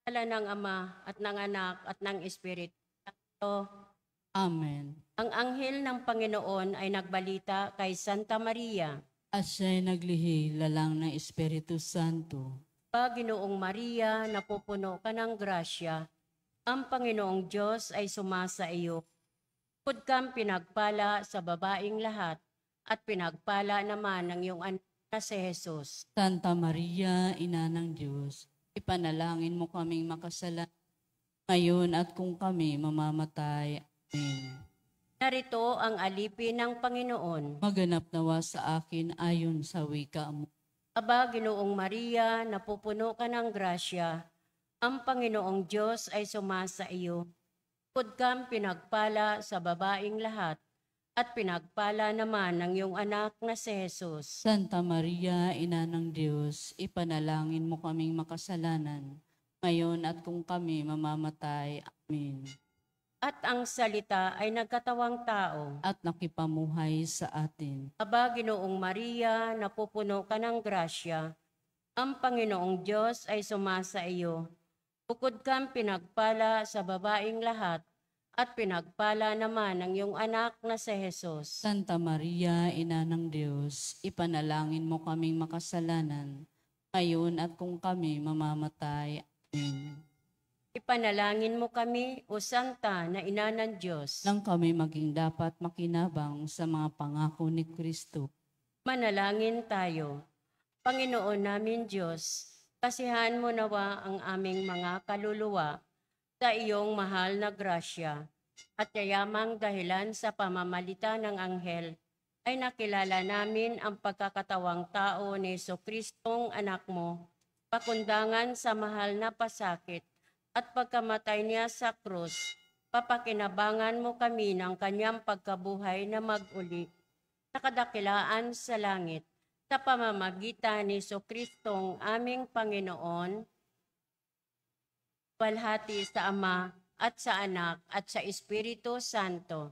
Ala ng Ama at ng Anak at ng Espiritu Santo. Amen. Ang anghel ng Panginoon ay nagbalita kay Santa Maria. At siya'y naglihi lalang ng Espiritu Santo. Ginoong Maria, napupuno ka ng grasya. Ang Panginoong Diyos ay sumasa iyo. Bukod kang pinagpala sa babaing lahat, at pinagpala naman ng iyong anak na si Jesus. Santa Maria, Ina ng Diyos, ipanalangin mo kaming makasalanan ngayon at kung kami mamamatay. Amen. Narito ang alipin ng Panginoon. Maganap nawa sa akin ayon sa wika mo. Aba, Ginoong Maria, napupuno ka ng grasya. Ang Panginoong Diyos ay sumasa iyo. Bukod kang pinagpala sa babaing lahat, at pinagpala naman ng iyong anak na si Jesus. Santa Maria, Ina ng Diyos, ipanalangin mo kaming makasalanan ngayon at kung kami mamamatay. Amen. At ang salita ay nagkatawang tao. At nakipamuhay sa atin. Aba, Ginoong Maria, napupuno ka ng grasya. Ang Panginoong Diyos ay sumasa iyo. Bukod kang pinagpala sa babaing lahat, at pinagpala naman ng iyong anak na si Jesus. Santa Maria, Ina ng Diyos, ipanalangin mo kaming makasalanan ngayon at kung kami mamamatay. Amen. Ipanalangin mo kami, O Santa na Ina ng Diyos, nang kami maging dapat makinabang sa mga pangako ni Kristo. Manalangin tayo. Panginoon namin Diyos, kasihan mo nawa ang aming mga kaluluwa sa iyong mahal na grasya, at yayamang dahilan sa pamamalita ng anghel ay nakilala namin ang pagkakatawang tao ni Jesucristong anak mo, pakundangan sa mahal na pasakit at pagkamatay niya sa krus. Papakinabangan mo kami ng kanyang pagkabuhay na mag-uli sa kadakilaan sa langit sa pamamagitan ni Jesucristong aming Panginoon, walhati sa Ama at sa Anak at sa Espiritu Santo.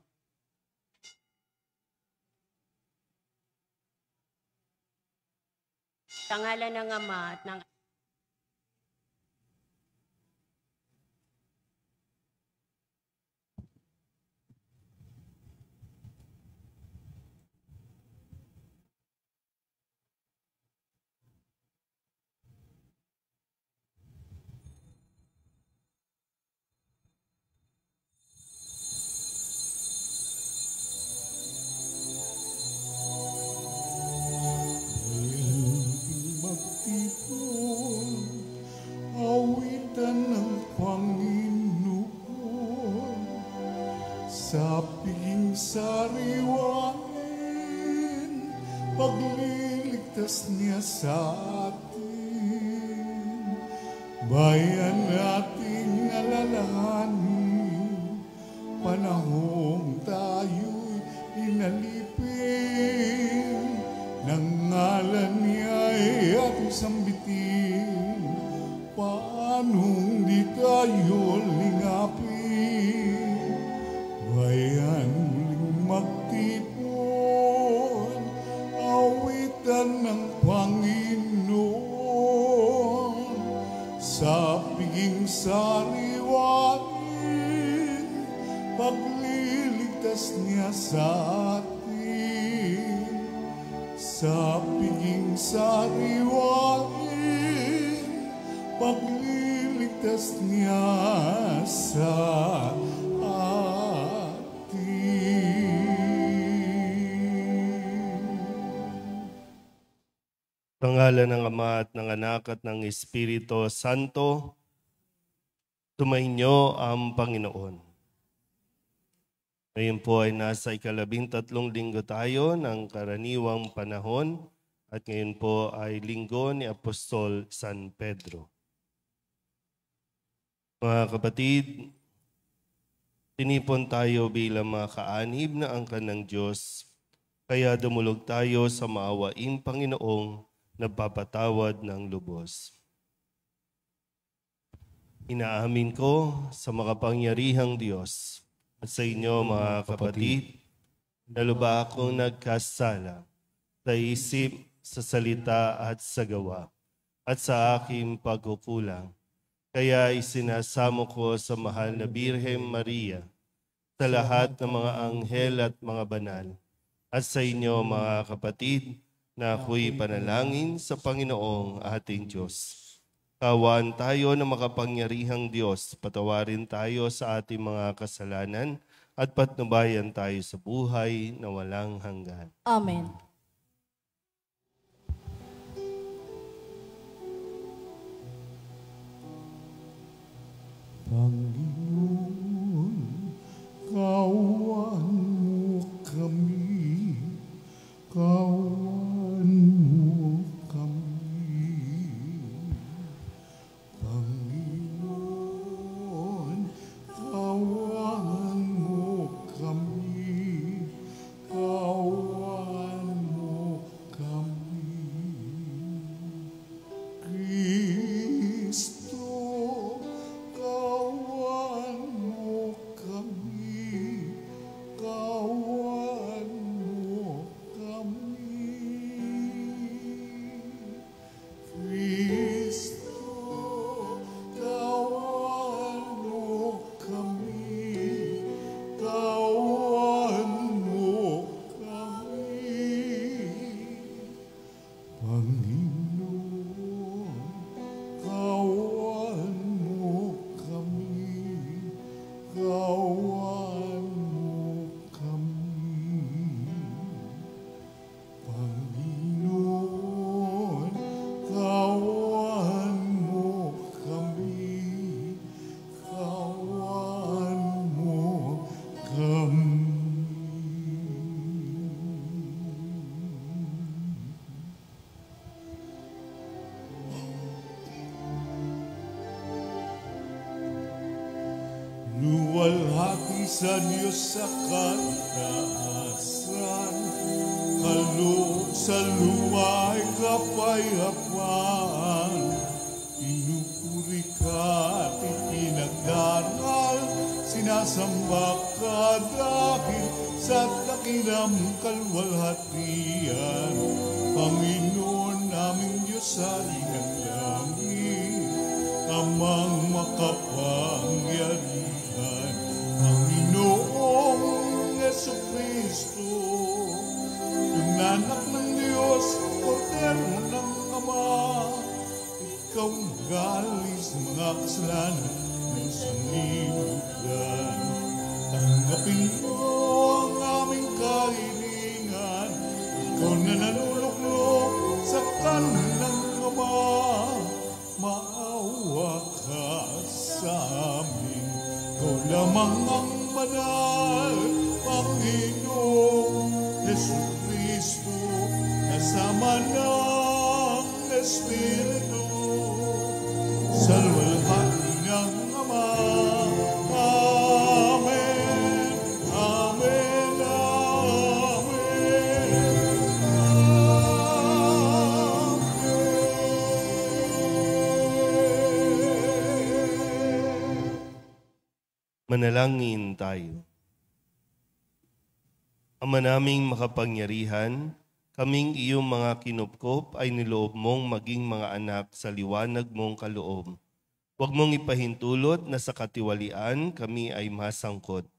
Sa ngalan ng Ama at ng sa piging sariwain, pagliligtas niya sa atin. Bayan nating alalahanin, panahong tayo'y inalipin, ng ngalan niya'y ating sambitin, paanong di tayo lingapin. Bayan muling magtipon, awitan ng Panginoon, sa piging sariwain, pagliligtas niya sa atin. Sa piging sariwain, pagliligtas niya sa Pangalan ng Ama at ng Anak at ng Espiritu Santo, sumainyo ang Panginoon. Ngayon po ay nasa 13 linggo tayo ng karaniwang panahon at ngayon po ay linggo ni Apostol San Pedro. Mga kapatid, tinipon tayo bilang mga kaanib na angkan ng Diyos, kaya dumulog tayo sa maawaing Panginoong nagpapatawad ng lubos. Inaamin ko sa makapangyarihang Diyos at sa inyo mga kapatid, na lubha akong nagkasala sa isip, sa salita at sa gawa, at sa aking pagkukulang. Kaya isinasamo ko sa mahal na Birhen Maria, sa lahat ng mga anghel at mga banal, at sa inyo mga kapatid, na ako'y panalangin sa Panginoong ating Diyos. Kawaan tayo ng makapangyarihang Diyos, patawarin tayo sa ating mga kasalanan, at patnubayan tayo sa buhay na walang hanggan. Amen. Panginoon, kawan mo kami, kawan mo kami. Panginoon, kawan mo kami, kawan mo kami. Kristo, kawan mo kami, kawan mo kami. Kristo, kawan mo kami, kawan mo kami. Panginoon, kawan mo kami, kawan mo kami. Panginoon, kawan mo kami, kawan mo kami. Luwalhati sa Diyos sa kalikasan, kaloob sa luwa'y kapayapaan. Pinupuri ka at ipinagdaral, sinasamba ka dahil sa dakilang kalwalhatian. Panginoon naming Diyos sa ligang langit, amang makapangyarihan, Panginoong Jesucristo, yung anak ng Diyos, kordero ng Ama, ikaw galing sa mga kasalanan ng sanlibutan. Tanggapin mo ang aming kahilingan, ikaw na nanuluklok sa kanan ng Ama. Maawa ka sa amin, ikaw lamang ang banal, Panginoong Jesucristo, kasama ng Espiritu, sa luwalhati ng Ama. Amen, amen, amen. Manalangin tayo. Ama naming makapangyarihan, kaming iyong mga kinupkop ay niloob mong maging mga anak sa liwanag mong kaloob. Huwag mong ipahintulot na sa katiwalian kami ay masangkot.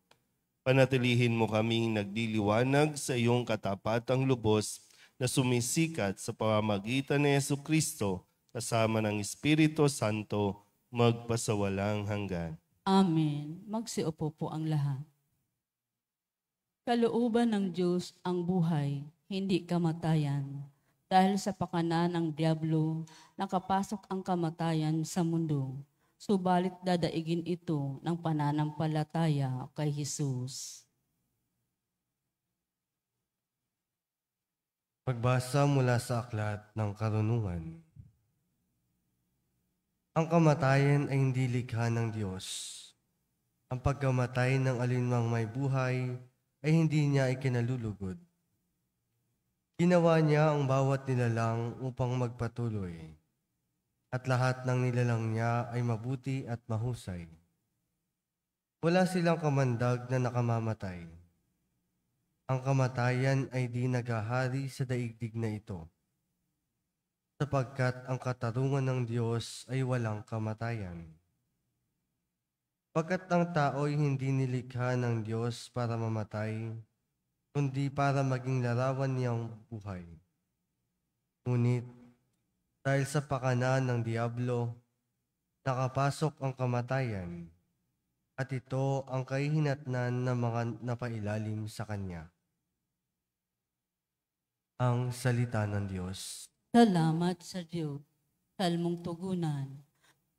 Panatilihin mo kaming nagdiliwanag sa iyong katapatang lubos na sumisikat sa pamamagitan ni Jesucristo kasama ng Espiritu Santo magpasawalang hanggan. Amen. Magsiupo po ang lahat. Kalooban ng Diyos ang buhay, hindi kamatayan. Dahil sa pakana ng Diablo, nakapasok ang kamatayan sa mundo. Subalit dadaigin ito ng pananampalataya kay Jesus. Pagbasa mula sa aklat ng karunungan. Ang kamatayan ay hindi likha ng Diyos. Ang pagkamatay ng alinmang may buhay ay hindi niya ikinalulugod. Ginawa niya ang bawat nilalang upang magpatuloy, at lahat ng nilalang niya ay mabuti at mahusay. Wala silang kamandag na nakamamatay. Ang kamatayan ay di naghahari sa daigdig na ito, sapagkat ang katarungan ng Diyos ay walang kamatayan. Pagkat ang tao'y hindi nilikha ng Diyos para mamatay, kundi para maging larawan niyang buhay. Ngunit, dahil sa pakana ng Diablo, nakapasok ang kamatayan, at ito ang kahihinatnan ng mga napailalim sa Kanya. Ang salita ng Diyos. Salamat sa Diyos. Salmong tugunan.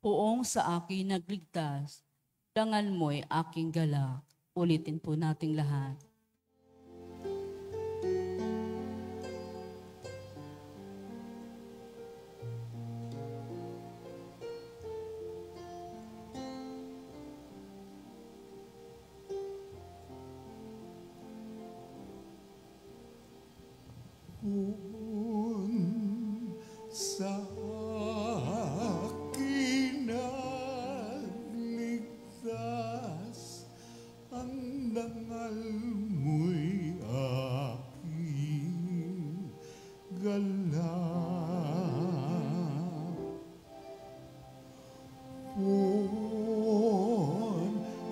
Poong sa akin nagligtas, dangal mo'y aking galak. Ulitin po nating lahat. Sa akin nagligtas, ang dangal mo'y aking galak. Kung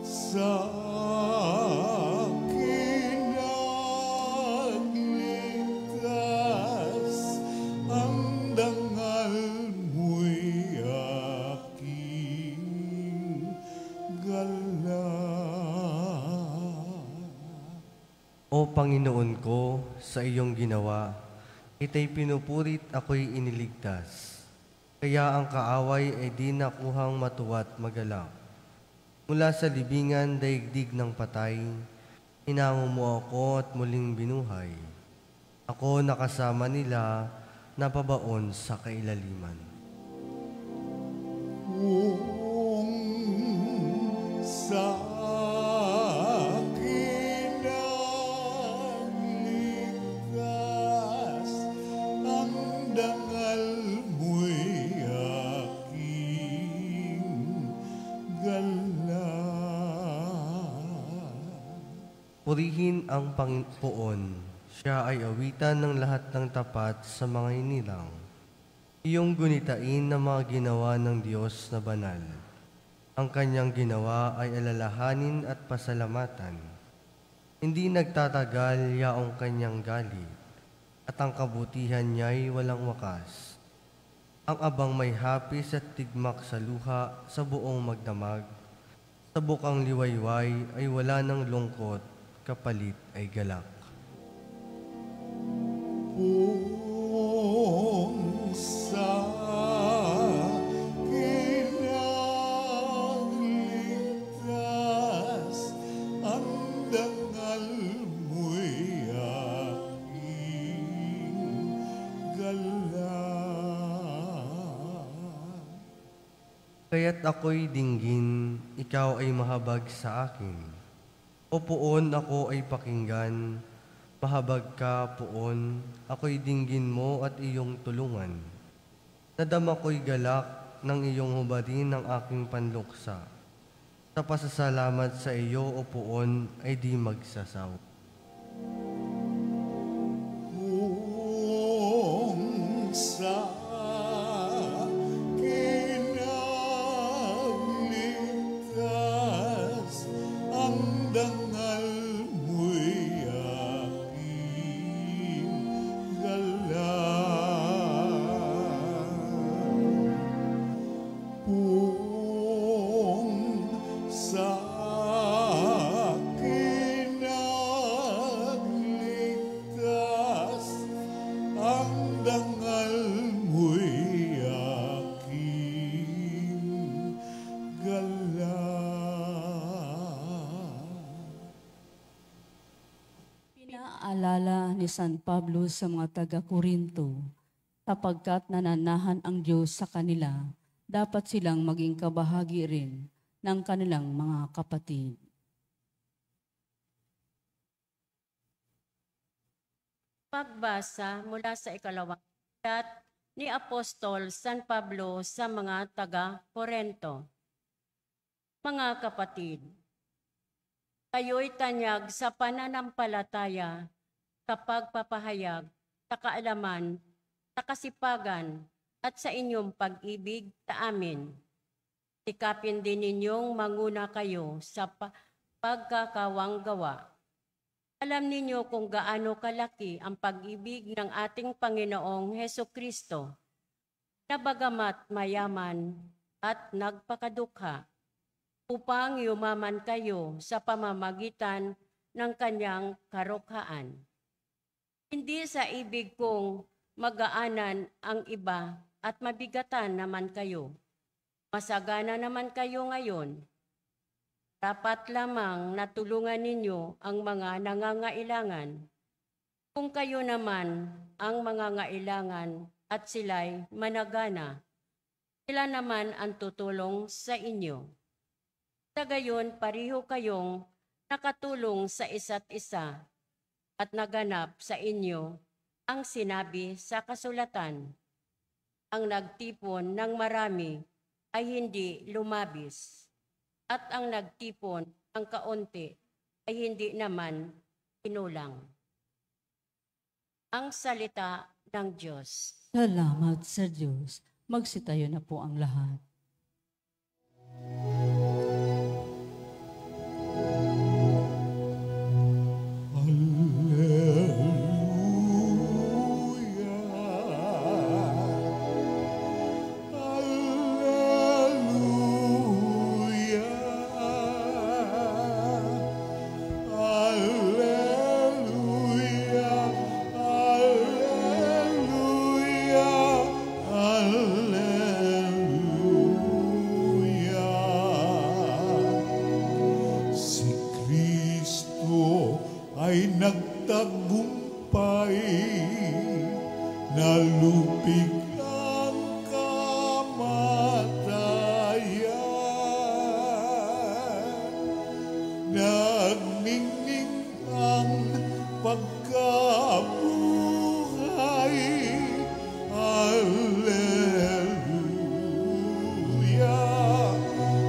sa akin nagligtas, ang dangal mo'y aking galak. O Panginoon ko, sa iyong ginawa, ita'y pinupurit, ako'y iniligtas. Kaya ang kaaway ay di nakuhang matuwa't magalak. Mula sa libingan daigdig ng patay, hinango mo ako at muling binuhay. Ako nakasama nila, napabaon sa kailaliman. Kung sa akin nagligtas, ang dangal mo'y aking galak. Purihin ang Panginoon, siya ay awitan ng lahat ng tapat sa mga inilang. Iyong gunitain ng mga ginawa ng Diyos na banal. Ang kanyang ginawa ay alalahanin at pasalamatan. Hindi nagtatagal yaong kanyang galit, at ang kabutihan niya'y walang wakas. Ang abang may hapis at tigmak sa luha sa buong magdamag. Sa bukang liwayway ay wala ng lungkot, kapalit ay galak. Kung sa akin nagligtas, ang dangal mo'y aking galak. Kaya't ako'y dinggin, ikaw ay mahabag sa akin. O poon, ako ay pakinggan, mahabag ka poon, ako'y dinggin mo at iyong tulungan. Nadama ko'y galak ng iyong hubarin ng aking panluksa. Sa pasasalamat sa iyo, o poon, ay di magsasaw. Kung sa akin nagligtas, ang dangal mo'y aking galak. Kung sa akin nagligtas, ang dangal mo'y aking galak. Pinaalala ni San Pablo sa mga taga-Korinto, sapagkat nananahan ang Diyos sa kanila, dapat silang maging kabahagi rin ng kanilang mga kapatid. Pagbasa mula sa ikalawang aklat ni Apostol San Pablo sa mga taga-Korento. Mga kapatid, kayo'y tanyag sa pananampalataya, kapag papahayag, sa kaalaman, sa kasipagan, at sa inyong pag-ibig sa amin. Sikapin din ninyong manguna kayo sa pagkakawang gawa. Alam ninyo kung gaano kalaki ang pag-ibig ng ating Panginoong Hesukristo, na bagamat mayaman at nagpakadukha, upang yumaman kayo sa pamamagitan ng kanyang karukhaan. Hindi sa ibig kong magaanan ang iba at mabigatan naman kayo. Masagana naman kayo ngayon. Dapat lamang natulungan ninyo ang mga nangangailangan. Kung kayo naman ang mangangailangan at sila'y managana, sila naman ang tutulong sa inyo. Sa gayon, pareho kayong nakatulong sa isa't isa at naganap sa inyo ang sinabi sa kasulatan. Ang nagtipon ng marami ay hindi lumabis, at ang nagtipon ng kaunti ay hindi naman pinulang. Ang salita ng Diyos. Salamat sa Diyos. Magsitayo na po ang lahat. Nagtagumpay na lupig ang kamatayan. Nagningning ang pagkabuhay. Alleluia,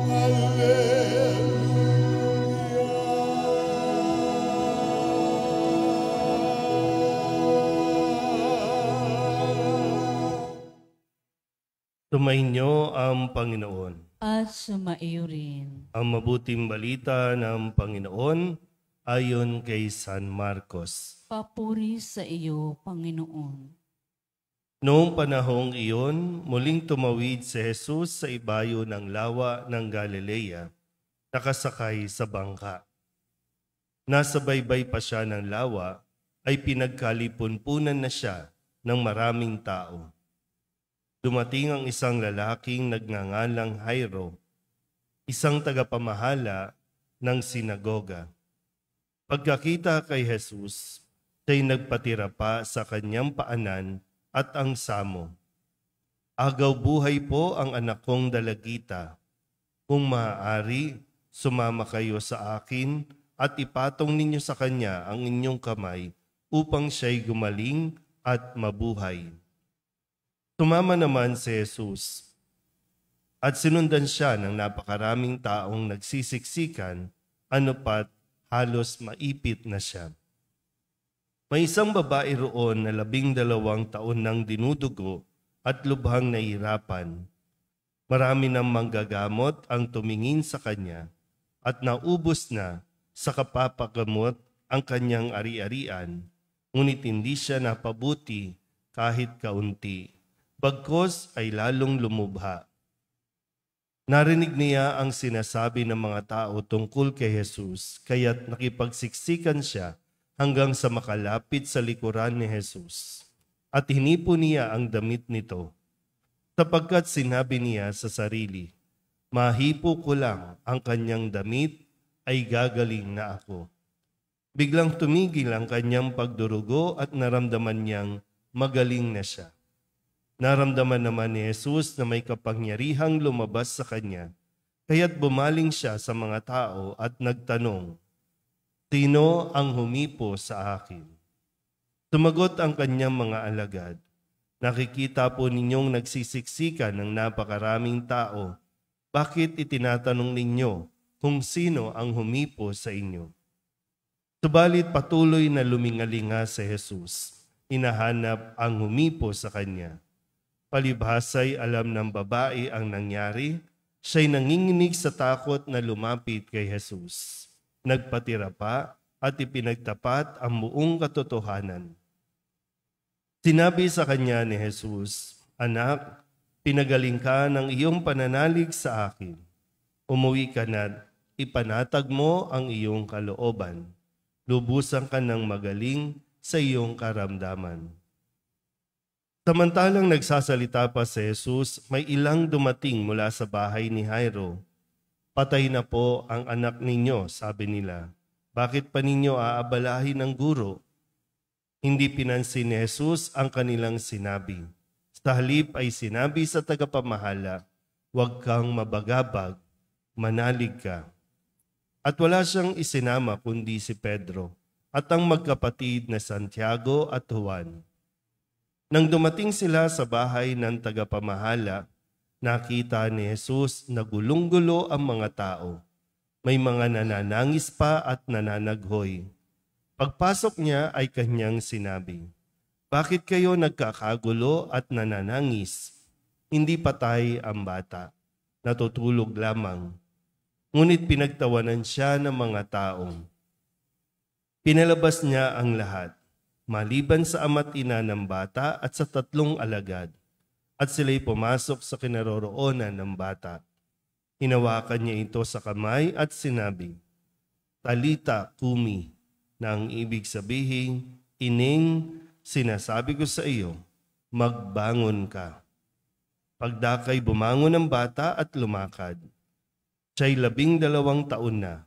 alleluia. Sumainyo ang Panginoon. At sumaiyo rin. Ang mabuting balita ng Panginoon ayon kay San Marcos. Papuri sa iyo, Panginoon. Noong panahong iyon, muling tumawid si Jesus sa ibayo ng lawa ng Galilea, nakasakay sa bangka. Nasa baybay pa siya ng lawa, ay pinagkalipunpunan na siya ng maraming tao. Dumating ang isang lalaking nagngangalang Jairo, isang tagapamahala ng sinagoga. Pagkakita kay Jesus, siya'y nagpatira pa sa kanyang paanan at ang samo. Agaw buhay po ang anak kong dalagita. Kung maaari, sumama kayo sa akin at ipatong ninyo sa kanya ang inyong kamay upang siya'y gumaling at mabuhay. Tumama naman si Jesus at sinundan siya ng napakaraming taong nagsisiksikan, ano pat halos maipit na siya. May isang babae roon na 12 taon nang dinudugo at lubhang nahihirapan. Marami ng manggagamot ang tumingin sa kanya at naubos na sa kapapagamot ang kanyang ari-arian, ngunit hindi siya napabuti kahit kaunti. Bagkos ay lalong lumubha. Narinig niya ang sinasabi ng mga tao tungkol kay Jesus, kaya't nakipagsiksikan siya hanggang sa makalapit sa likuran ni Jesus. At hinipo niya ang damit nito, sapagkat sinabi niya sa sarili, mahipo ko lang ang kanyang damit ay gagaling na ako. Biglang tumigil ang kanyang pagdurugo at naramdaman niyang magaling na siya. Naramdaman naman ni Jesus na may kapangyarihang lumabas sa kanya, kaya't bumaling siya sa mga tao at nagtanong, sino ang humipo sa akin? Sumagot ang kanyang mga alagad, nakikita po ninyong nagsisiksikan ng napakaraming tao, bakit itinatanong ninyo kung sino ang humipo sa inyo? Subalit patuloy na lumingalinga si Jesus, hinahanap ang humipo sa kanya. Palibhasa'y alam ng babae ang nangyari Siya'y nanginginig sa takot na lumapit kay Jesus. Nagpatira pa at ipinagtapat ang buong katotohanan. Sinabi sa kanya ni Jesus, "Anak, pinagaling ka ng iyong pananalig sa akin. Umuwi ka na, ipanatag mo ang iyong kalooban. Lubusan ka ng magaling sa iyong karamdaman." Samantalang nagsasalita pa si Jesus, may ilang dumating mula sa bahay ni Jairo. "Patay na po ang anak ninyo," sabi nila. "Bakit pa ninyo aabalahin ang guro?" Hindi pinansin ni Jesus ang kanilang sinabi. Sa halip ay sinabi sa tagapamahala, "Huwag kang mabagabag, manalig ka." At wala siyang isinama kundi si Pedro at ang magkapatid na Santiago at Juan. Nang dumating sila sa bahay ng tagapamahala, nakita ni Jesus na gulong-gulo ang mga tao. May mga nananangis pa at nananaghoy. Pagpasok niya ay kanyang sinabi, "Bakit kayo nagkakagulo at nananangis? Hindi patay ang bata, natutulog lamang." Ngunit pinagtawanan siya ng mga taong. Pinalabas niya ang lahat, maliban sa ama't ina ng bata at sa 3 alagad, at sila'y pumasok sa kinaroroonan ng bata. Hinawakan niya ito sa kamay at sinabi, "Talita kumi," na ang ibig sabihin, "Ining, sinasabi ko sa iyo, magbangon ka." Pagdakay bumangon ang bata at lumakad. Siya'y 12 taon na,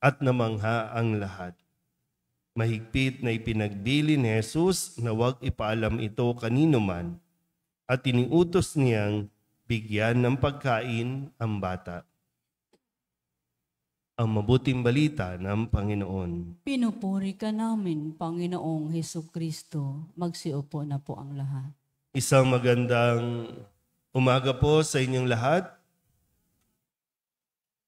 at namangha ang lahat. Mahigpit na ipinagbili ni Jesus na huwag ipaalam ito kanino man, at iniutos niyang bigyan ng pagkain ang bata. Ang mabuting balita ng Panginoon. Pinupuri ka namin, Panginoong Hesukristo. Magsiupo na po ang lahat. Isang magandang umaga po sa inyong lahat.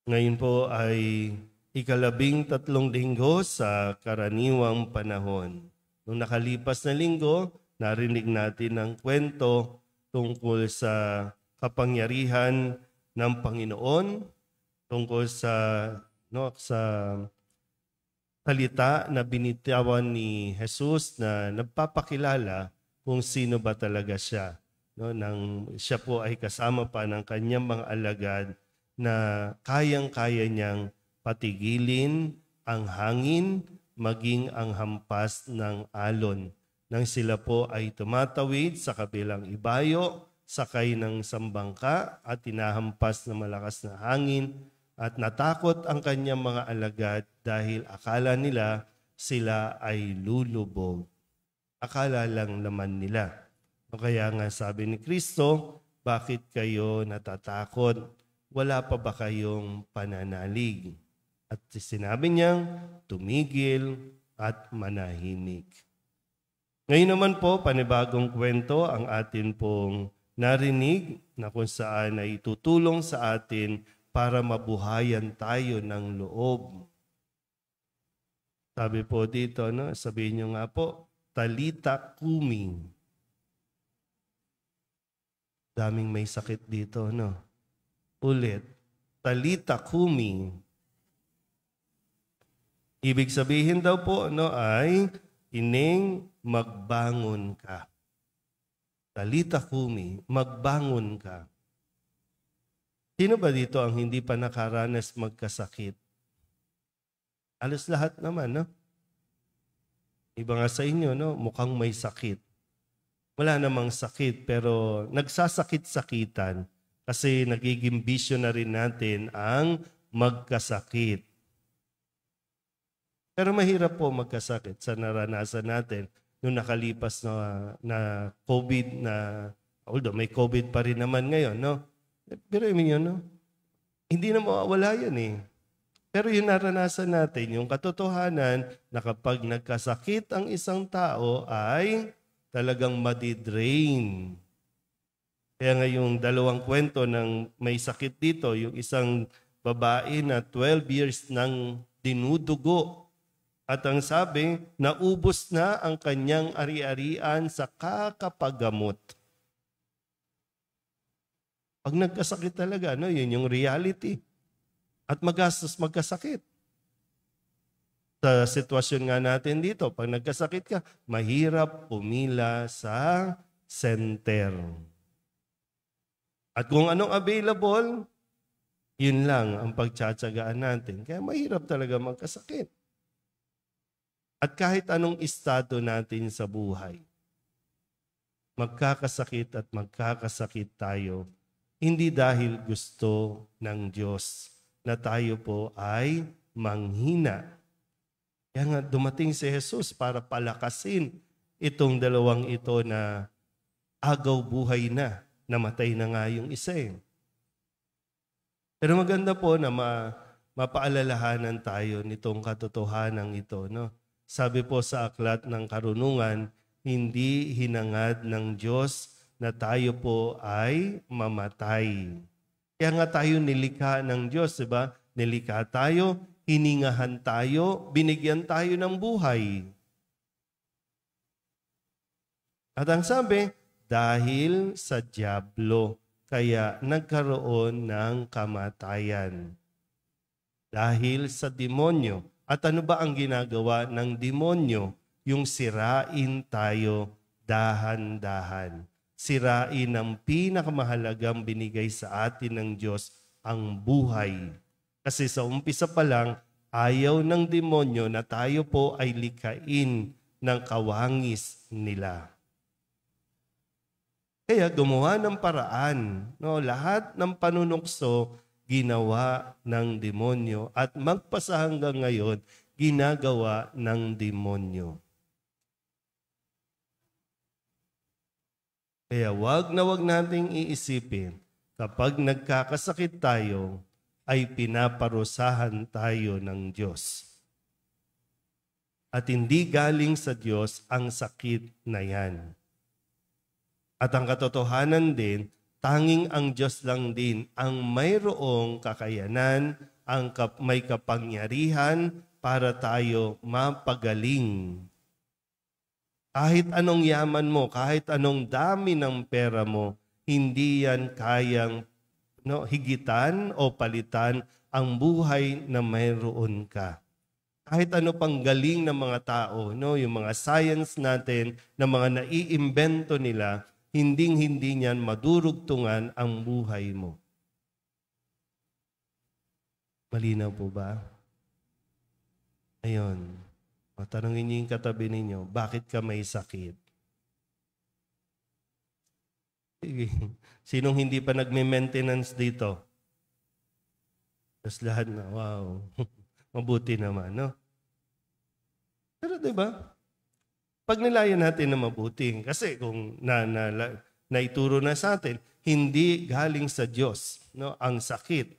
Ngayon po ay ika-13 linggo sa karaniwang panahon. Noong nakalipas na linggo, narinig natin ang kwento tungkol sa kapangyarihan ng Panginoon, tungkol sa salita na binitawan ni Jesus na nagpapakilala kung sino ba talaga siya. Nang siya po ay kasama pa ng kanyang mga alagad na kayang-kaya niyang patigilin ang hangin, maging ang hampas ng alon. Nang sila po ay tumatawid sa kabilang ibayo, sakay ng sambangka at tinahampas ng malakas na hangin, at natakot ang kanyang mga alagad dahil akala nila sila ay lulubog. Akala lang naman nila. O kaya nga sabi ni Kristo, "Bakit kayo natatakot? Wala pa ba kayong pananalig?" At sinabi niyang tumigil at manahimik. Ngayon naman po, panibagong kwento ang atin pong narinig na kung saan ay tutulong sa atin para mabuhayan tayo ng loob. Sabi po dito, sabihin niyo nga po, talita kumi. Daming may sakit dito, Ulit, talita kumi. Ibig sabihin daw po ay ining magbangon ka. Talita kumi, magbangon ka. Sino ba dito ang hindi pa nakaranas magkasakit? Alos lahat naman, Iba nga sa inyo, mukhang may sakit. Wala namang sakit pero nagsasakit-sakitan kasi nagiging bisyo na rin natin ang magkasakit. Pero mahirap po magkasakit sa naranasan natin nung nakalipas na COVID na, although may COVID pa rin naman ngayon, Pero yun, hindi na mawawala yan Pero yung naranasan natin, yung katotohanan na kapag nagkasakit ang isang tao ay talagang madidrain. Kaya nga yung 2 kwento ng may sakit dito, yung isang babae na 12 years nang dinudugo. At ang sabi, naubos na ang kanyang ari-arian sa kakapagamot. Pag nagkasakit talaga, yun yung reality. At magastos magkasakit. Sa sitwasyon nga natin dito, pag nagkasakit ka, mahirap pumila sa center. At kung anong available, yun lang ang pagtsatsagaan natin. Kaya mahirap talaga magkasakit. At kahit anong estado natin sa buhay, magkakasakit at magkakasakit tayo, hindi dahil gusto ng Diyos na tayo po ay manghina. Kaya nga dumating si Jesus para palakasin itong dalawang ito na agaw buhay na, namatay na nga yung isa eh. Pero maganda po na mapaalalahanan tayo nitong katotohanan ito. No? Sabi po sa Aklat ng Karunungan, hindi hinangad ng Diyos na tayo po ay mamatay. Kaya nga tayo nilikha ng Diyos, diba? Nilikha tayo, hiningahan tayo, binigyan tayo ng buhay. At ang sabi, dahil sa dyablo, kaya nagkaroon ng kamatayan. Dahil sa demonyo. At ano ba ang ginagawa ng demonyo? Yung sirain tayo dahan-dahan. Sirain ang pinakamahalagang binigay sa atin ng Diyos, ang buhay. Kasi sa umpisa pa lang, ayaw ng demonyo na tayo po ay likhain ng kawangis nila. Kaya gumawa ng paraan. No? Lahat ng panunukso ginawa ng demonyo at magpasa hanggang ngayon, ginagawa ng demonyo. Kaya wag nating iisipin, kapag nagkakasakit tayo, ay pinaparusahan tayo ng Diyos. At hindi galing sa Diyos ang sakit na yan. At ang katotohanan din, tanging ang Diyos lang din ang mayroong kakayanan, may kapangyarihan para tayo mapagaling. Kahit anong yaman mo, kahit anong dami ng pera mo, hindi yan kayang higitan o palitan ang buhay na mayroon ka. Kahit ano pang galing ng mga tao, yung mga science natin, na mga naiimbento nila, hinding-hindi niyan madurugtungan ang buhay mo. Malinaw po ba? Ayun. Tanungin niyo yung katabi ninyo, bakit ka may sakit? Sige. Sinong hindi pa nagme-maintenance dito? Tapos lahat na, wow. Mabuti naman, no? Pero diba? Pag nilayan natin na mabuti, kasi kung naituro na sa atin, hindi galing sa Diyos ang sakit.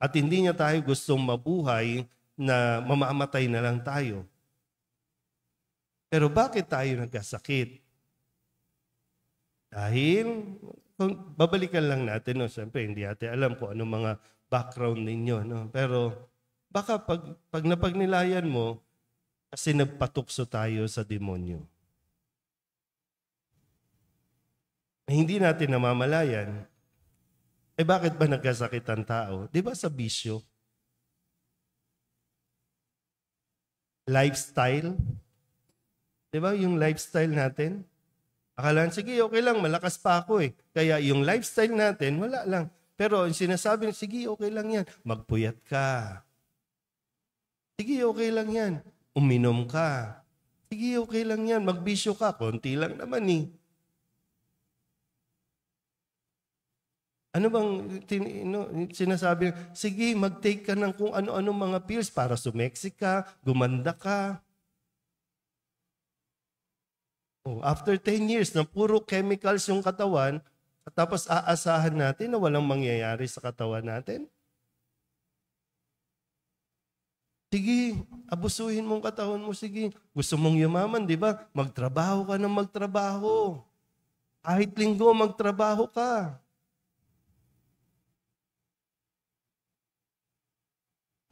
At hindi niya tayo gustong mabuhay na mamamatay na lang tayo. Pero bakit tayo nagkasakit? Dahil, kung babalikan lang natin, siyempre hindi natin alam kung anong mga background ninyo. Pero baka pag napagnilayan mo, kasi nagpatukso tayo sa demonyo. Hindi natin namamalayan. Bakit ba nagkasakit ang tao? Di ba sa bisyo? Lifestyle? Di ba yung lifestyle natin? Akalaan, sige, okay lang, malakas pa ako eh. Kaya yung lifestyle natin, wala lang. Pero yung sinasabi, sige, okay lang yan. Magpuyat ka. Sige, okay lang yan. Uminom ka. Sige, okay lang yan. Magbisyo ka. Konti lang naman eh. Ano bang sinasabi? Sige, mag-take ka ng kung ano-ano mga pills para sumeksi ka, gumanda ka. After 10 years na puro chemicals yung katawan, at tapos aasahan natin na walang mangyayari sa katawan natin? Sige, abusuhin mong katawan mo, sige. Gusto mong yumaman, di ba? Magtrabaho ka ng magtrabaho. Kahit linggo, magtrabaho ka.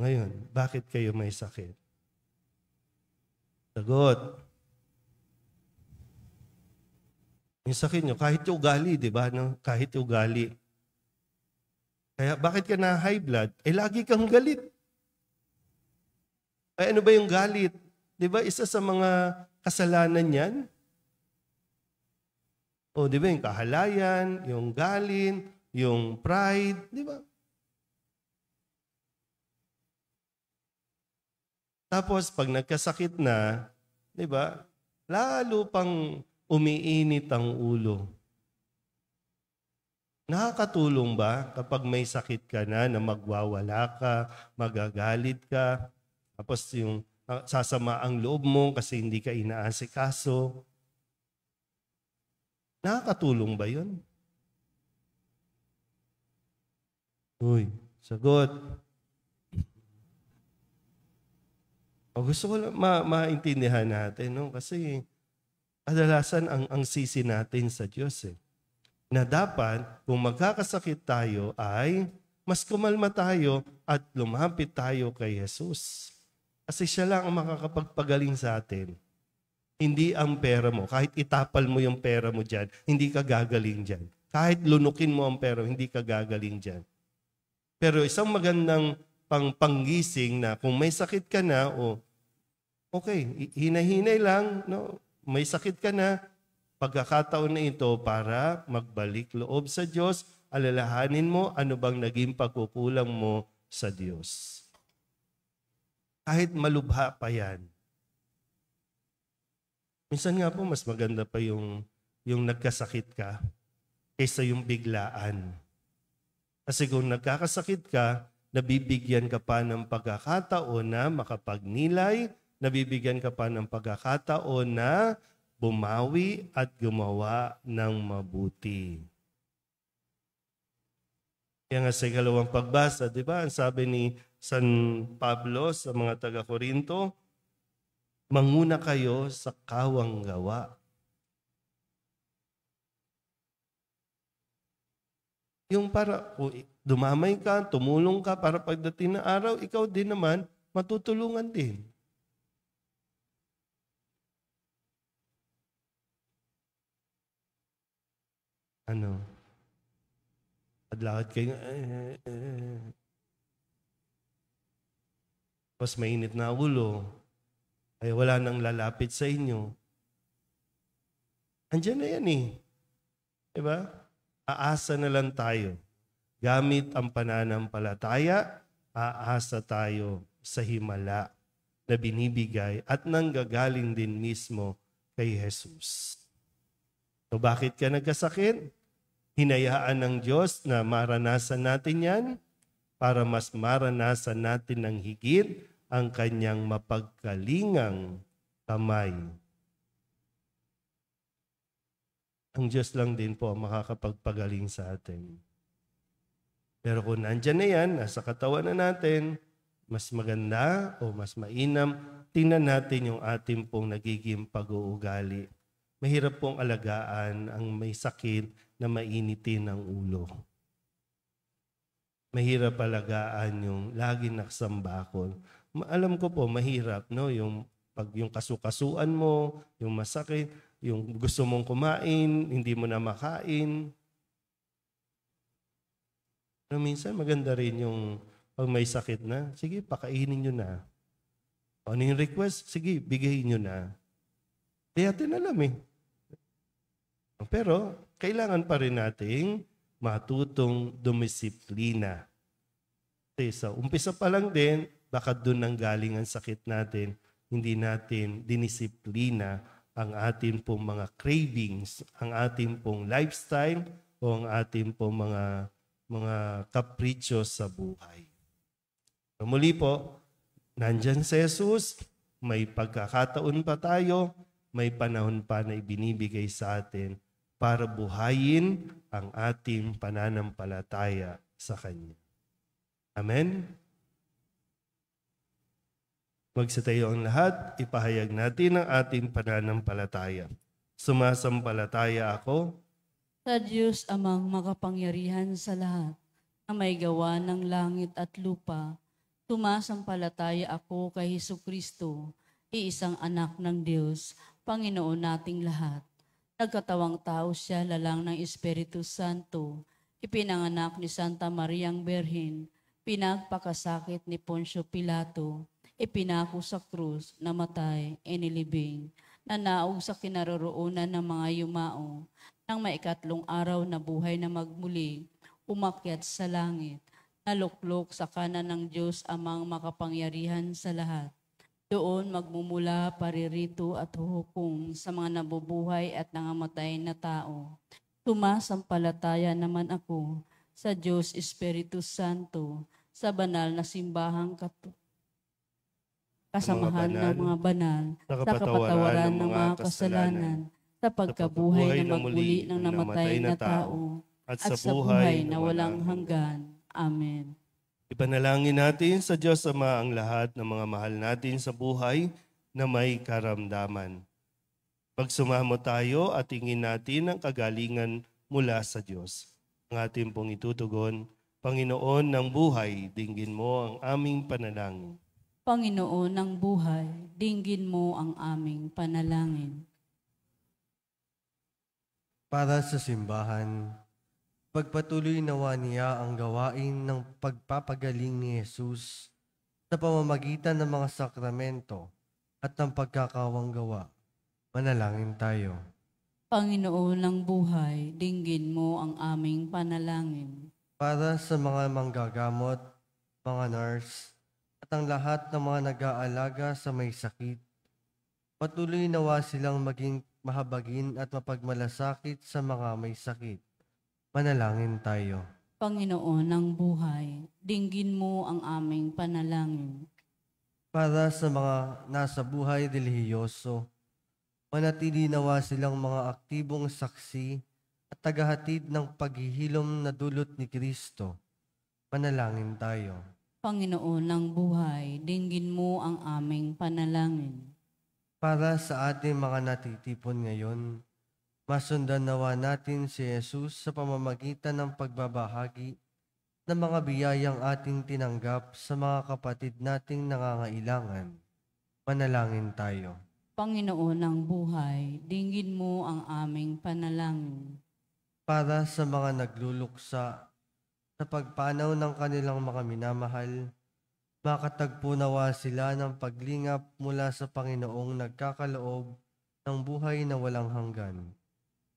Ngayon, bakit kayo may sakit? Sagot. Yung sakit nyo, kahit yung ugali, di ba? Kahit yung ugali. Kaya bakit ka na high blood? Lagi kang galit. Ano ba yung galit? Di ba isa sa mga kasalanan yan? Di ba yung kahalayan, yung galit, yung pride, di ba? Tapos pag nagkasakit na, di ba, lalo pang umiinit ang ulo. Nakakatulong ba kapag may sakit ka na magwawala ka, magagalit ka, tapos yung sasama ang loob mo kasi hindi ka inaasikaso? Nakakatulong ba yun? Uy, sagot. Gusto ko lang maintindihan natin, no? Kasi kadalasan ang sisi natin sa Diyos na dapat kung magkakasakit tayo ay mas kumalma tayo at lumapit tayo kay Jesus. Kasi siya lang ang makakapagpagaling sa atin. Hindi ang pera mo. Kahit itapal mo yung pera mo dyan, hindi ka gagaling dyan. Kahit lunukin mo ang pera, hindi ka gagaling dyan. Pero isang magandang panggising na kung may sakit ka na, okay, hinahinay lang, no? May sakit ka na, pagkakataon na ito para magbalik loob sa Diyos, alalahanin mo ano bang naging pagkukulang mo sa Diyos. Kahit malubha pa yan. Minsan nga po, mas maganda pa yung nagkasakit ka kaysa yung biglaan. Kasi kung nagkakasakit ka, nabibigyan ka pa ng pagkakataon na makapagnilay, nabibigyan ka pa ng pagkakataon na bumawi at gumawa ng mabuti. Kaya nga sa ikalawang pagbasa, di ba? Ang sabi ni San Pablo sa mga taga-Korinto, manguna kayo sa kawang gawa. Yung para dumamay ka, tumulong ka para pagdating na araw, ikaw din naman matutulungan din. Adlakad kayo, mas mainit na ulo, ay wala nang lalapit sa inyo. Andiyan na yan Diba? Aasa na lang tayo. Gamit ang pananampalataya, aasa tayo sa himala na binibigay at nanggagaling din mismo kay Jesus. So bakit ka nagkasakit? Hinayaan ng Diyos na maranasan natin yan para mas maranasan natin ng higit ang kanyang mapagkalingang kamay. Ang Diyos lang din po ang makakapagpagaling sa atin. Pero kung nandyan na yan, nasa katawan na natin, mas maganda o mas mainam, tingnan natin yung ating pong nagiging pag-uugali. Mahirap pong alagaan ang may sakit na mainitin ang ulo. Mahirap alagaan yung lagi nakasambakol. Alam ko po, mahirap, no? Yung kasukasuan mo, yung masakit, yung gusto mong kumain, hindi mo na makain. Pero minsan maganda rin yung pag may sakit na, sige, pakainin nyo na. Ano yung request? Sige, bigayin nyo na. Di natin alam Pero, kailangan pa rin nating matutong dumisiplina. Kasi sa umpisa pa lang din, baka doon nang galing ang sakit natin, hindi natin dinisiplina ang ating pong mga cravings, ang ating pong lifestyle, o ang ating pong mga kapritsyo sa buhay. So, muli po, nandyan si Jesus, may pagkakataon pa tayo, may panahon pa na ibinibigay sa atin para buhayin ang ating pananampalataya sa Kanya. Amen? Magsitayo ang lahat, ipahayag natin ang ating pananampalataya. Sumasampalataya ako Sa Diyos amang makapangyarihan sa lahat, na may gawa ng langit at lupa, sumasampalataya ako kay Hesukristo, iisang anak ng Diyos, Panginoon nating lahat. Nagkatawang tao siya lalang ng Espiritu Santo, ipinanganak ni Santa Mariang Berhin, pinagpakasakit ni Poncio Pilato, ipinako sa krus, namatay, inilibing, nanaog sa kinaroroonan ng mga yumao, nang maikatlong araw na buhay na magmuli, umakyat sa langit, naluklok sa kanan ng Diyos amang makapangyarihan sa lahat. Doon magmumula paririto at huhukom sa mga nabubuhay at nangamatay na tao. Sumasampalataya naman ako sa Diyos Espiritu Santo, sa banal na simbahang kasamahan ng mga banal, sa kapatawaran ng mga kasalanan, sa pagkabuhay na magmuli ng namatay na tao, at sa buhay na walang hanggan. Amen. Ipanalangin natin sa Diyos Ama ang lahat ng mga mahal natin sa buhay na may karamdaman. Magsumamo tayo at tingin natin ang kagalingan mula sa Diyos. Ang ating pong itutugon, Panginoon ng buhay, dinggin mo ang aming panalangin. Panginoon ng buhay, dinggin mo ang aming panalangin. Para sa simbahan, pagpatuloy nawa niya ang gawain ng pagpapagaling ni Jesus sa pamamagitan ng mga sakramento at ng pagkakawang gawa. Manalangin tayo. Panginoon ng buhay, dinggin mo ang aming panalangin. Para sa mga manggagamot, mga nurse, at ang lahat ng mga nag-aalaga sa may sakit, patuloy nawa silang maging mahabagin at mapagmalasakit sa mga may sakit. Manalangin tayo. Panginoon ng buhay, dinggin mo ang aming panalangin. Para sa mga nasa buhay relihiyoso, manatili nawa silang mga aktibong saksi at tagahatid ng paghihilom na dulot ni Kristo. Manalangin tayo. Panginoon ng buhay, dinggin mo ang aming panalangin. Para sa ating mga natitipon ngayon, masundan nawa natin si Jesus sa pamamagitan ng pagbabahagi ng mga biyayang ating tinanggap sa mga kapatid nating nangangailangan. Manalangin tayo. Panginoon ng buhay, dinggin mo ang aming panalangin. Para sa mga nagluluksa sa pagpanaw ng kanilang mga minamahal, makatagpo nawa sila ng paglingap mula sa Panginoong nagkakaloob ng buhay na walang hanggan.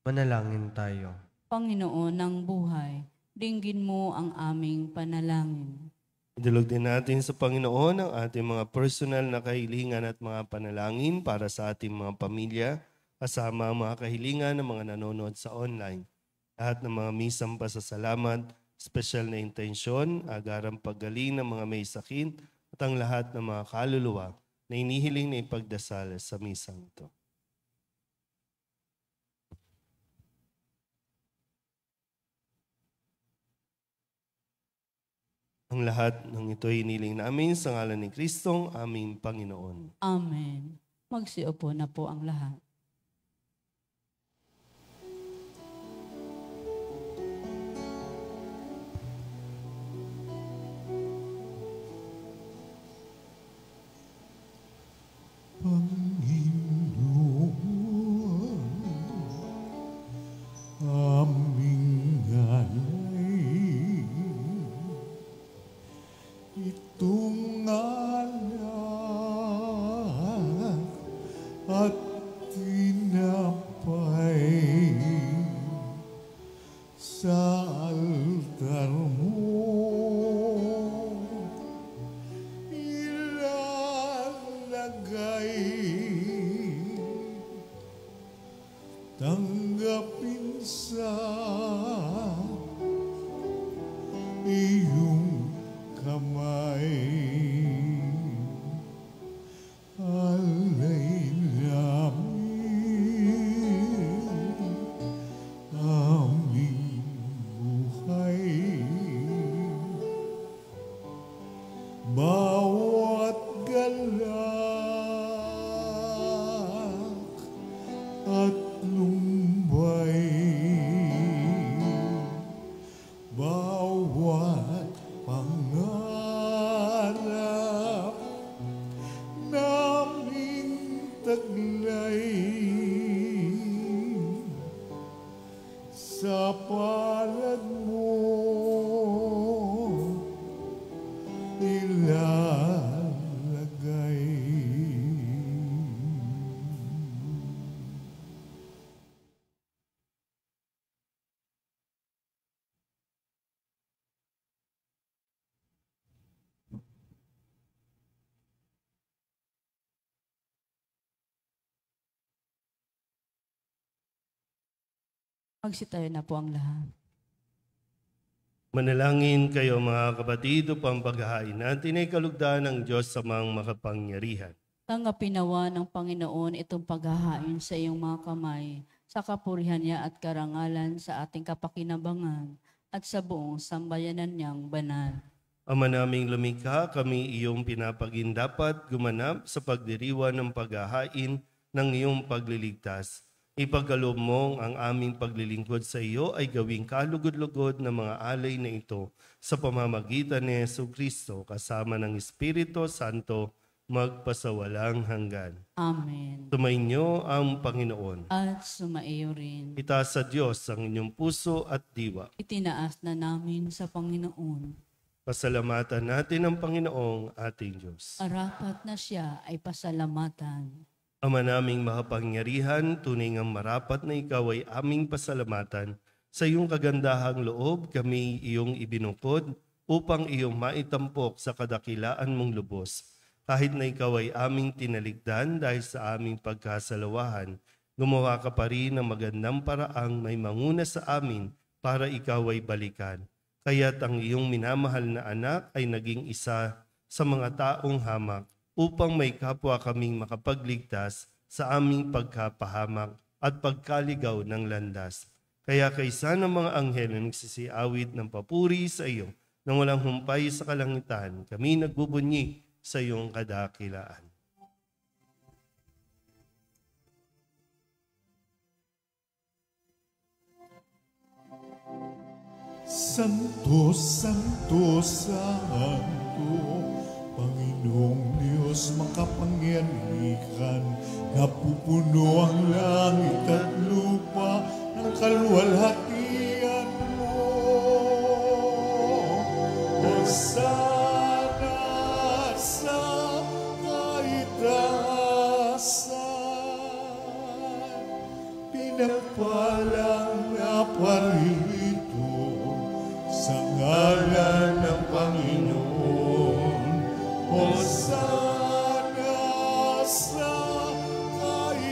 Manalangin tayo. Panginoon ng buhay, dinggin mo ang aming panalangin. Idulog din natin sa Panginoon ang ating mga personal na kahilingan at mga panalangin para sa ating mga pamilya, kasama ang mga kahilingan ng mga nanonood sa online. Lahat ng mga misang pasasalamat, special na intensyon, agarang paggaling ng mga may sakit, at ang lahat ng mga kaluluwa na inihiling na ipagdasal sa misang ito. Ang lahat ng ito'y iniling namin sa ngalan ni Kristong aming Panginoon. Amen. Magsiupo na po ang lahat. Panginoon, aming alay, itong alak at tinapay sa altar mo. Ilalagay, tanggapin sa iyong kamay. Alay namin aming buhay. Bawat galak at lumbay, bawat pangarap naming taglay, sa palad mo nilalagay. Magsitayo na po ang lahat. Manalangin kayo mga kapatid upang paghahain natin ay kalugdan ng Diyos sa mga makapangyarihan. Tanggapin nawa ng Panginoon itong paghahain sa iyong mga kamay, sa kapurihan niya at karangalan sa ating kapakinabangan at sa buong sambayanan niyang banal. Ama naming lumikha, kami iyong pinapagindapat gumanap sa pagdiriwang ng paghahain ng iyong pagliligtas. Ipagkaloob mong ang aming paglilingkod sa iyo ay gawing kalugod-lugod ng mga alay na ito sa pamamagitan ni Jesucristo kasama ng Espiritu Santo magpasawalang hanggan. Amen. Sumainyo ang Panginoon. At sumaiyo rin. Itaas sa Diyos ang inyong puso at diwa. Itinaas na namin sa Panginoon. Pasalamatan natin ang Panginoong ating Diyos. Arapat na siya ay pasalamatan. Ama naming makapangyarihan, tunay ngang marapat na ikaw ay aming pasalamatan. Sa iyong kagandahang loob, kami iyong ibinukod upang iyong maitampok sa kadakilaan mong lubos. Kahit na ikaw ay aming tinaligdan dahil sa aming pagkasalawahan, gumawa ka pa rin ng magandang paraang may manguna sa amin para ikaw ay balikan. Kaya't ang iyong minamahal na anak ay naging isa sa mga taong hamak upang may kapwa kaming makapagligtas sa aming pagkapahamak at pagkaligaw ng landas. Kaya kaysa ng mga anghel na nagsisiawit ng papuri sa iyo nang walang humpay sa kalangitan, kami nagbubunyi sa iyong kadakilaan. Santo, Santo, Santo, Panginoong Diyos makapangyarihan, napupuno ang langit at lupa ng kaluwalhatian mo. Hosana sa kaitaasan, pinagpalang na paririto sa ngalan ng Panginoon. Hosana sa kaitaasan.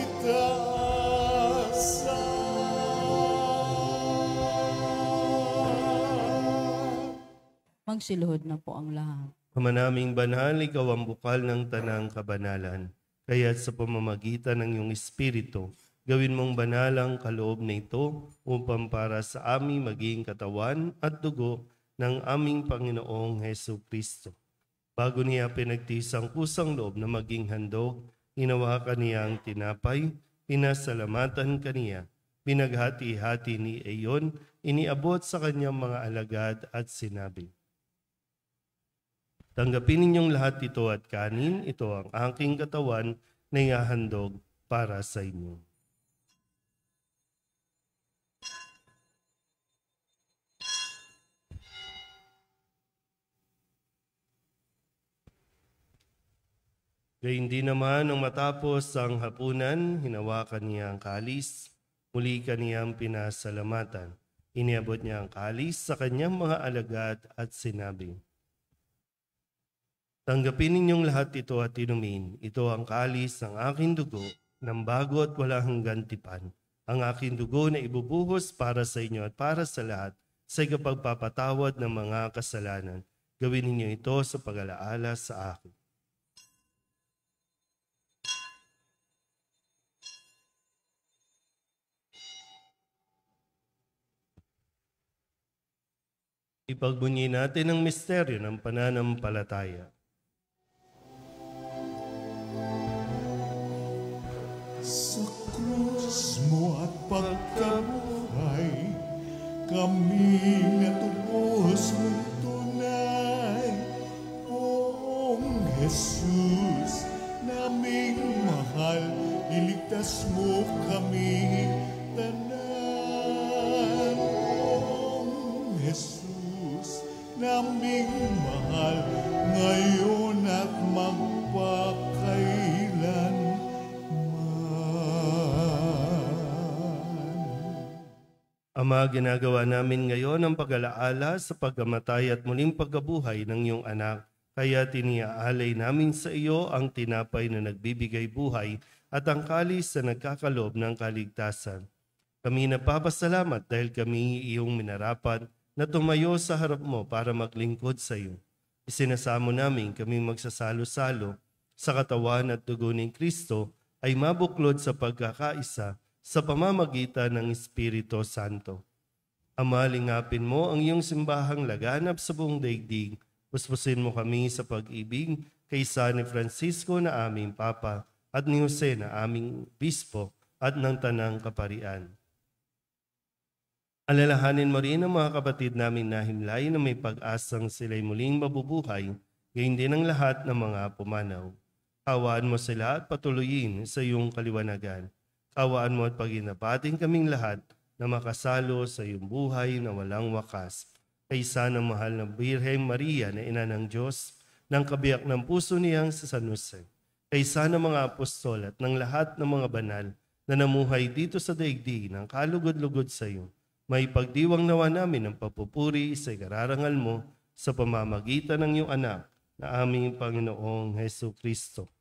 Magsiluhod na po ang lahat. Ama naming banal, ikaw ang bukal ng tanang kabanalan. Kaya't sa pamamagitan ng iyong Espiritu, gawin mong banal ang kaloob na ito upang para sa aming maging katawan at dugo ng aming Panginoong Hesu Kristo. Bago niya pinagtiis ang kusang loob na maging handog, hinawakan niya ang tinapay, pinasalamatan kaniya, pinaghati-hati ni Iyon, iniabot sa kanyang mga alagad at sinabi, tanggapin ninyong lahat ito at kanin, ito ang aking katawan na ihahandog para sa inyo. Gayundin naman nang matapos ang hapunan, hinawakan niya ang kalis, muli kaniyang pinasalamatan. Iniabot niya ang kalis sa kanyang mga alagad at sinabi, tanggapin ninyong lahat ito at inumin. Ito ang kalis ng aking dugo, ng bago at wala hanggang tipan. Ang aking dugo na ibubuhos para sa inyo at para sa lahat sa ikapagpapatawad ng mga kasalanan. Gawin ninyo ito sa pag-alaala sa akin. Ipagbunyi natin ang misteryo ng pananampalataya. Sa krus mo at pagkabuhay, kami natubos mong tunay. Oong Jesus, naming mahal, iligtas mo kami tanan. Oong Jesus, naming mahal, nga Ama, ginagawa namin ngayon ang pag-alaala sa pagkamatay at muling pagkabuhay ng iyong anak. Kaya tiniaalay namin sa iyo ang tinapay na nagbibigay buhay at ang kalis na nagkakaloob ng kaligtasan. Kami napapasalamat dahil kami iyong minarapat na tumayo sa harap mo para maglingkod sa iyo. Isinasamo namin kaming magsasalo-salo sa katawan at dugo ni Kristo ay mabuklod sa pagkakaisa sa pamamagitan ng Espiritu Santo. Ama, lingapin mo ang iyong simbahang laganap sa buong daigdig. Puspusin mo kami sa pag-ibig kaysa ni Francisco na aming Papa at ni Jose na aming Bispo at ng Tanang Kaparian. Alalahanin mo rin ang mga kapatid namin na himlay na may pag-asang sila'y muling mabubuhay, gayon din ang lahat ng mga pumanaw. Kawaan mo sila at patuloyin sa iyong kaliwanagan. Kawaan mo at paginapatin kaming lahat na makasalo sa iyong buhay na walang wakas. Kaysa ng mahal na Birheng Maria na ina ng Diyos, ng kabiyak ng puso niyang sa San Jose. Kaysa ng mga apostol at ng lahat ng mga banal na namuhay dito sa daigdig ng kalugod-lugod sa iyo. May pagdiwang nawa namin ng papupuri sa ikararangal mo sa pamamagitan ng iyong anak na aming Panginoong Hesu Kristo.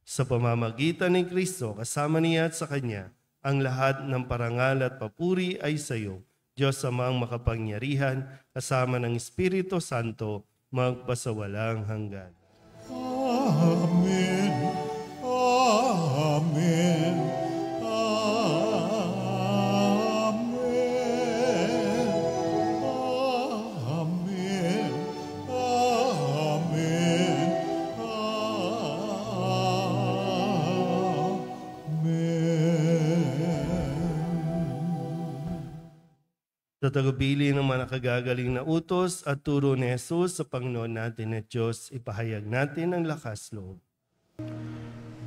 Sa pamamagitan ni Kristo, kasama niya at sa Kanya, ang lahat ng parangal at papuri ay sa iyo, Diyos Amang makapangyarihan, kasama ng Espiritu Santo, magpasawalang hanggan. Amen. Amen. Amen. Amen. Sa tagubilin ng mga nakagagaling na utos at turo ni Jesus sa Panginoon natin at Diyos, ipahayag natin ang lakas loob.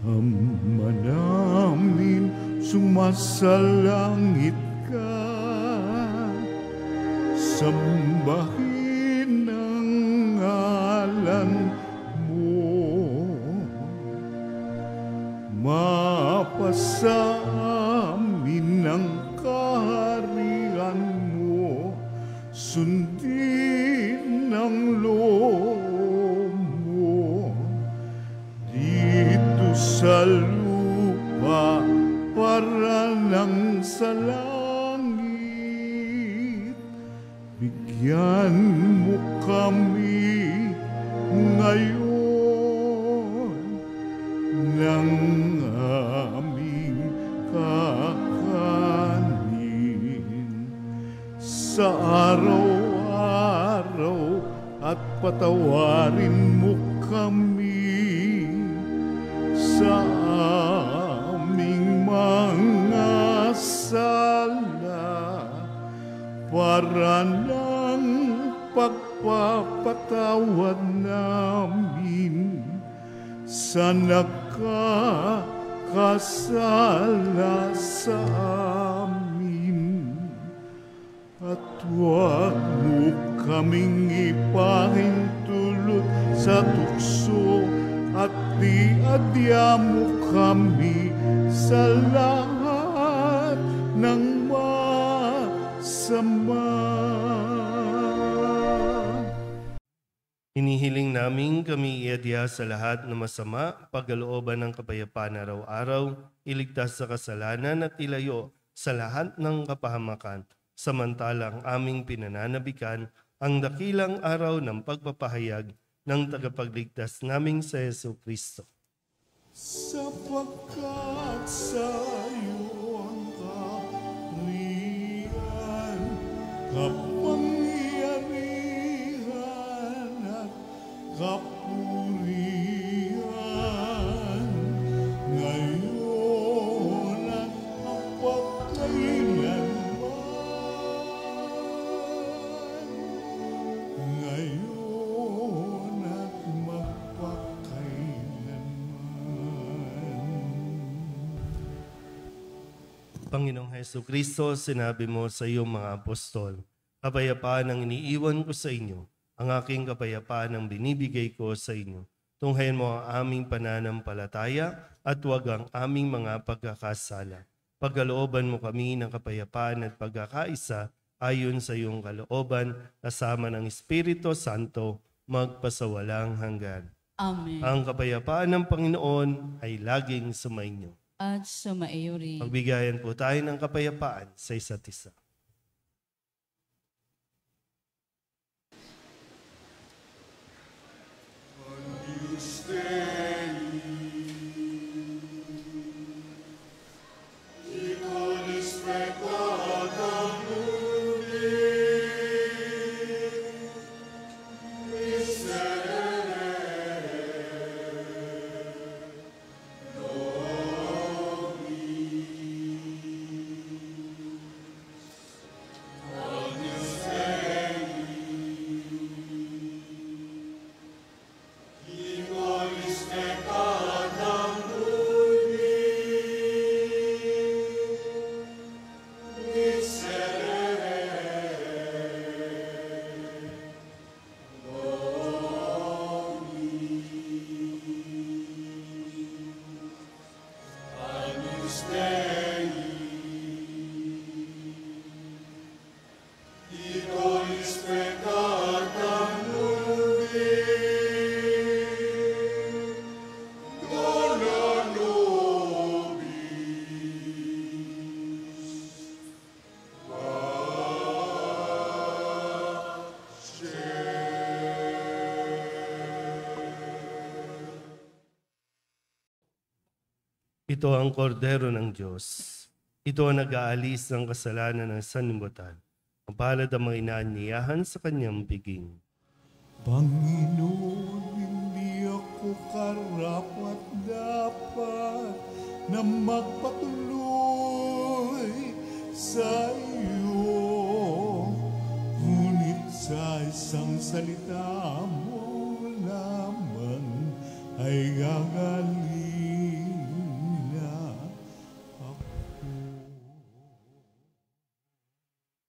Ama namin, sumasalangit ka, sambahin ang ngalan mo, mapasa amin ang kaharian mo, sundin ang loob mo, dito sa lupa para lang sa langit. Bigyan mo kami ngayon ng aming kakanin sa araw-araw at patawarin mo kami sa aming mga sala para ng pagpapatawad namin sa nagkakasala sa amin. At huwag mo kaming ipahintulot sa tukso at diadya mo kami sa lahat ng masama. Hinihiling namin kami iadya sa lahat ng masama, pagkalooban ng kapayapaan araw-araw, iligtas sa kasalanan at ilayo sa lahat ng kapahamakan, samantalang aming pinananabikan ang dakilang araw ng pagpapahayag ng tagapagligtas naming sa Hesu Kristo. Sapagkat sa iyo ang kaharian, kapangyarihan at kapurihan, ngayon at magpakailanman. Ngayon at magpakailanman. Panginoong Hesu Kristo, sinabi mo sa iyong mga apostol, kapayapaan ang iniiwan ko sa inyo, ang aking kapayapaan ang binibigay ko sa inyo. Tunghayan mo ang aming pananampalataya at huwag ang aming mga pagkakasala. Pagkalooban mo kami ng kapayapaan at pagkakaisa ayon sa iyong kalooban, kasama ng Espiritu Santo, magpasawalang hanggan. Amen. Ang kapayapaan ng Panginoon ay laging sumainyo. At sumaiyo rin. Magbigayan po tayo ng kapayapaan sa isa't isa. Ito ang kordero ng Diyos. Ito ang nag-aalis ng kasalanan ng sanlibutan. Ang palad ang mga inaanyayahan sa kanyang biging. Panginoon, hindi ako karapat dapat na magpatuloy sa iyo. Ngunit sa isang salita mo naman ay gagaling na ako.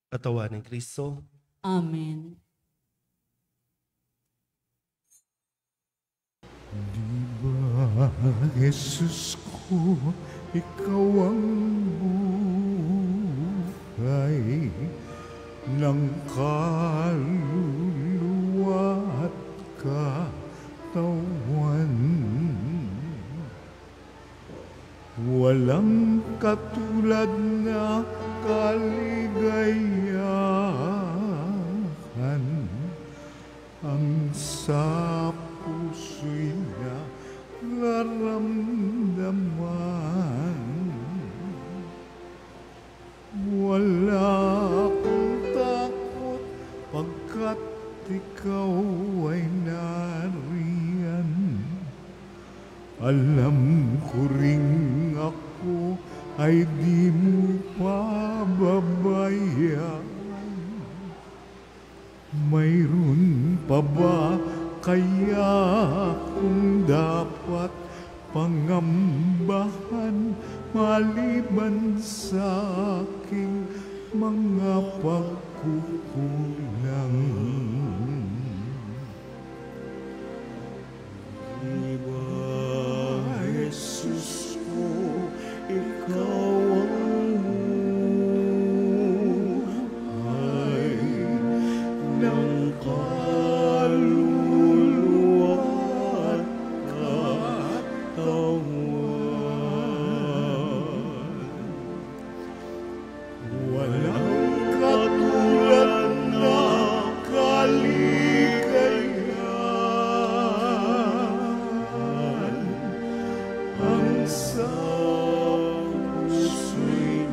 Katawan ng Kristo, Amen. Di ba, Jesus ko, ikaw ang buhay ng kaluluwa at katawan. Walang katulad na kaligayahan ang sa puso'y nararamdaman. Wala akong takot pagkat ikaw ay nariyan. Alam ko ring ako ay di mo pababayaan. Mayroon pa ba kaya kung dapat pangambahan maliban sa aking mga pagkukulang? Diba, Jesus ko, ikaw ang buhay ng kaluluwa at katawan. Walang katulad na kaligayahan ang sa puso'y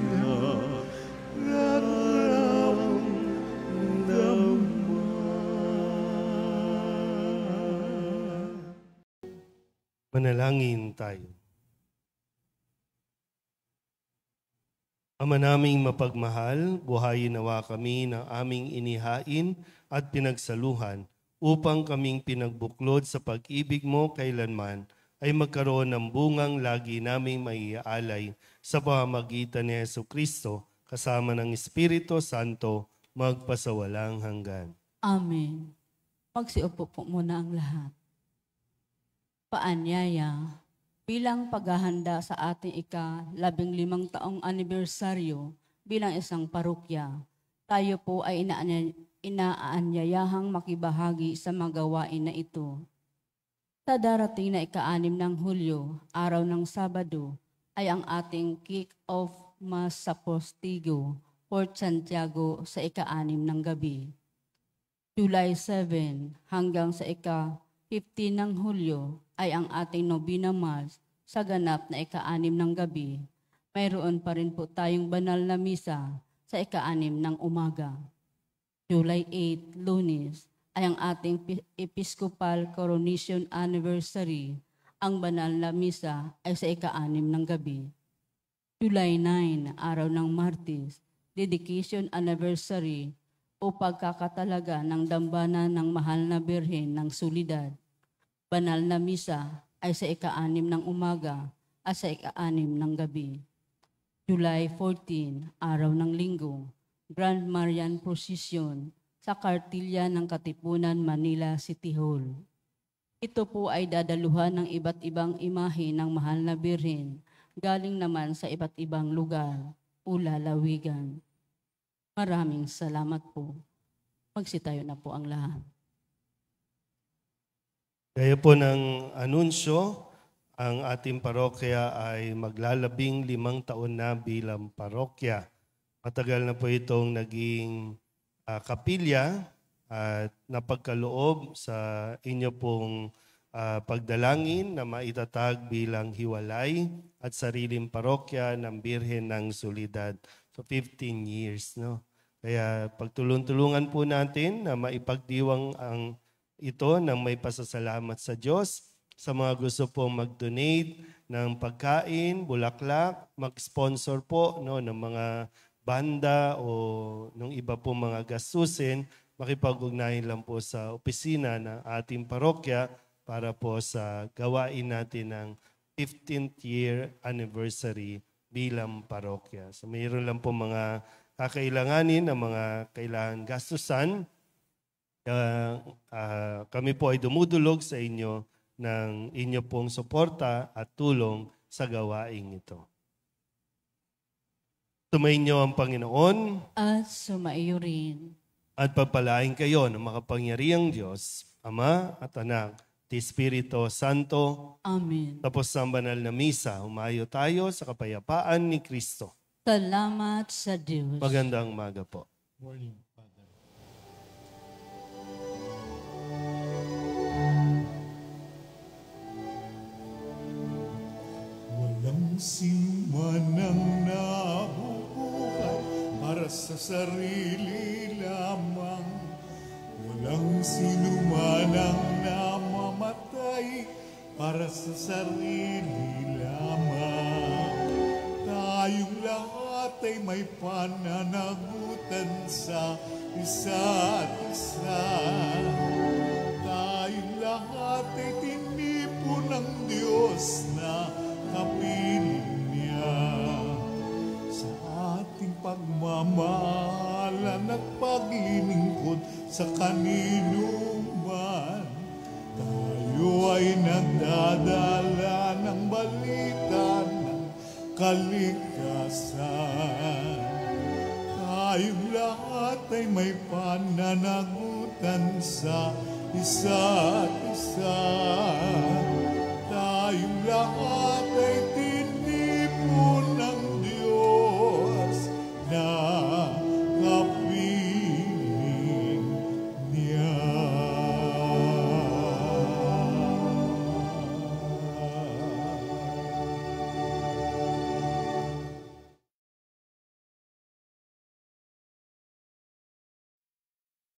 nararamdaman. manalangin tayo. Ama naming mapagmahal, buhayin nawa kami ng aming inihain at pinagsaluhan upang kaming pinagbuklod sa pag-ibig mo kailanman ay magkaroon ng bungang lagi naming maiaalay sa pamamagitan ni Jesucristo kasama ng Espiritu Santo magpasawalang hanggan. Amen. Magsiupo po muna ang lahat. Paanyaya, bilang paghahanda sa ating ika-15 taong anibersaryo bilang isang parokya, Tayo po ay inaanyayahang makibahagi sa mga gawain na ito. Sa darating na ika-6 ng Hulyo, araw ng Sabado, ay ang ating kick-off Mass sa Postigo, Port Santiago sa ika-6 ng gabi. July 7 hanggang sa ika-15 ng Hulyo ay ang ating Novena Mass sa ganap na ika-6 ng gabi. Mayroon pa rin po tayong banal na misa sa ika-6 ng umaga. July 8, Lunes, ay ang ating Episcopal Coronation Anniversary. Ang banal na misa ay sa ika-6 ng gabi. July 9, araw ng Martes, Dedication Anniversary o pagkakatalaga ng dambana ng Mahal na Birhen ng Solidad. Banal na misa ay sa ika-6 ng umaga at sa ika-6 ng gabi. July 14, araw ng Linggo, Grand Marian Procession sa Kartilya ng Katipunan, Manila City Hall. Ito po ay dadaluhan ng iba't ibang imahe ng Mahal na Birhen, galing naman sa iba't ibang lugar o lalawigan. Maraming salamat po. Magsitayo na po ang lahat. Gaya po ng anunsyo, ang ating parokya ay maglalabing 5 taon na bilang parokya. Matagal na po itong naging kapilya at napagkaloob sa inyo pong pagdalangin na maitatag bilang hiwalay at sariling parokya ng Birhen ng Solidad. So 15 years, no? Kaya pagtulong-tulungan po natin na maipagdiwang ang ito ng may pasasalamat sa Diyos. Sa mga gusto pong mag-donate ng pagkain, bulaklak, mag-sponsor po, no, ng mga banda o ng iba po mga gastusin, makipag-ugnayan lang po sa opisina ng ating parokya para po sa gawain natin ng 15th year anniversary bilang parokya. So mayroon lang po mga kakailanganin na mga kailangan gastusan. Kami po ay dumudulog sa inyo ng inyo pong suporta at tulong sa gawaing ito. Sumainyo ang Panginoon At sumaiyo rin. at pagpalain kayo ng makapangyarihang Diyos, Ama at Anak, at Espiritu Santo. Amen. Tapos ang banal na misa, humayo tayo sa kapayapaan ni Kristo. Salamat sa Diyos. Magandang umaga po. Walang simanang nabubuhay para sa sarili lamang. Walang sinumanang namamatay para sa sarili lamang. Tayong lahat ay may pananagutan sa isa't isa. Tayong lahat ay tinipon ng Diyos na kapiling niya. Sa ating pagmamahalan at paglilingkod sa kanino man, tayo ay nagdadala ng balita ng kalikasan. Tayong lahat ay may pananagutan sa isa't isa.